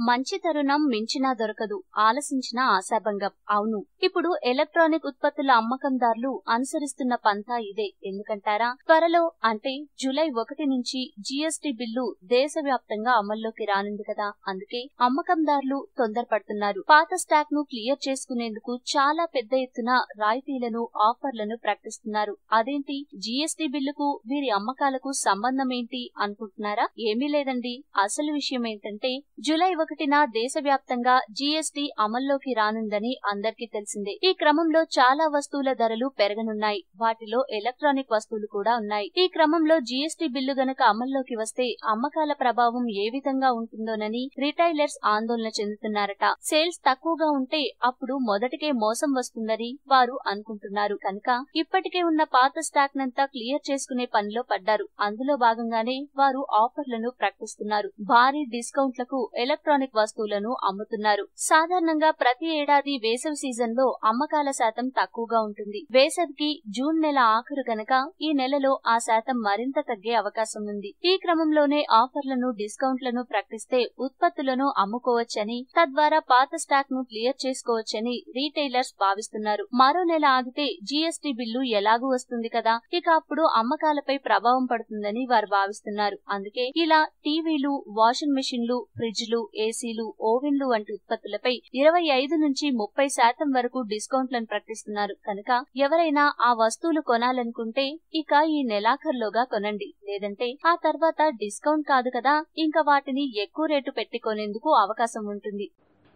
మంచి తరుణం మించినా దొరకదు, ఆలసించిన ఆశాభంగం. అవును, ఇప్పుడు ఎలక్ట్రానిక్ ఉత్పత్తుల అమ్మకందారులు అనుసరిస్తున్న పంథా ఇదే. ఎందుకంటారా? త్వరలో అంటే జూలై 1 నుంచి జీఎస్టీ బిల్లు దేశవ్యాప్తంగా అమల్లోకి రానుంది కదా. అందుకే అమ్మకందారులు తొందరపడుతున్నారు. పాత స్టాక్ ను క్లియర్ చేసుకునేందుకు చాలా పెద్ద ఎత్తున రాయితీలను, ఆఫర్లను ప్రకటిస్తున్నారు. అదేంటి, జీఎస్టీ బిల్లుకు వీరి అమ్మకాలకు సంబంధం ఏంటి అనుకుంటున్నారా? ఏమీ లేదండి. అసలు విషయం ఏంటంటే జూలై 1న దేశవ్యాప్తంగా జీఎస్టీ అమల్లోకి రానుందని అందరికీ తెలిసిందే. ఈ క్రమంలో చాలా వస్తువుల ధరలు పెరగనున్నాయి. వాటిలో ఎలక్ట్రానిక్ వస్తువులు కూడా ఉన్నాయి. ఈ క్రమంలో జీఎస్టీ బిల్లు గనక అమల్లోకి వస్తే అమ్మకాల ప్రభావం ఏ విధంగా ఉంటుందోనని రిటైలర్స్ ఆందోళన చెందుతున్నారట. సేల్స్ తక్కువగా ఉంటే అప్పుడు మొదటికే మోసం వస్తుందని వారు అనుకుంటున్నారు. కనుక ఇప్పటికే ఉన్న పాత స్టాక్ నంతా క్లియర్ చేసుకునే పనిలో పడ్డారు. అందులో భాగంగానే వారు ఆఫర్లను ప్రకటిస్తున్నారు. భారీ డిస్కౌంట్లకు ఎలక్ట్రానిక్ వస్తువులను అమ్ముతున్నారు. సాధారణంగా ప్రతి ఏడాది వేసవి సీజన్ లో అమ్మకాల శాతం తక్కువగా ఉంటుంది. వేసవికి జూన్ నెల ఆఖరు గనక ఈ నెలలో ఆ శాతం మరింత తగ్గే అవకాశం ఉంది. ఈ క్రమంలోనే ఆఫర్లను, డిస్కౌంట్లను ప్రకటిస్తే ఉత్పత్తులను అమ్ముకోవచ్చని, తద్వారా పాత స్టాక్ ను క్లియర్ చేసుకోవచ్చని రీటైలర్స్ భావిస్తున్నారు. మరో నెల ఆగితే జీఎస్టీ బిల్లు ఎలాగూ వస్తుంది కదా, ఇక అప్పుడు అమ్మకాలపై ప్రభావం పడుతుందని వారు భావిస్తున్నారు. అందుకే ఇలా టీవీలు, వాషింగ్ మెషిన్లు, ఫ్రిడ్జ్లు, ఏసీలు, ఓవెన్లు వంటి ఉత్పత్తులపై 25 నుంచి 30% వరకు డిస్కౌంట్లను ప్రకటిస్తున్నారు. కనుక ఎవరైనా ఆ వస్తువులు కొనాలనుకుంటే ఇక ఈ నెలాఖరులోగా కొనండి. లేదంటే ఆ తర్వాత డిస్కౌంట్ కాదు కదా, ఇంకా వాటిని ఎక్కువ రేటు పెట్టి కొనేందుకు అవకాశం ఉంటుంది.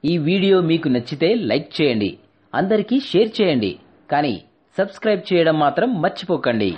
ఈ వీడియో మీకు నచ్చితే లైక్ చేయండి, అందరికీ షేర్ చేయండి, కానీ సబ్స్క్రైబ్ చేయడం మాత్రం మర్చిపోకండి.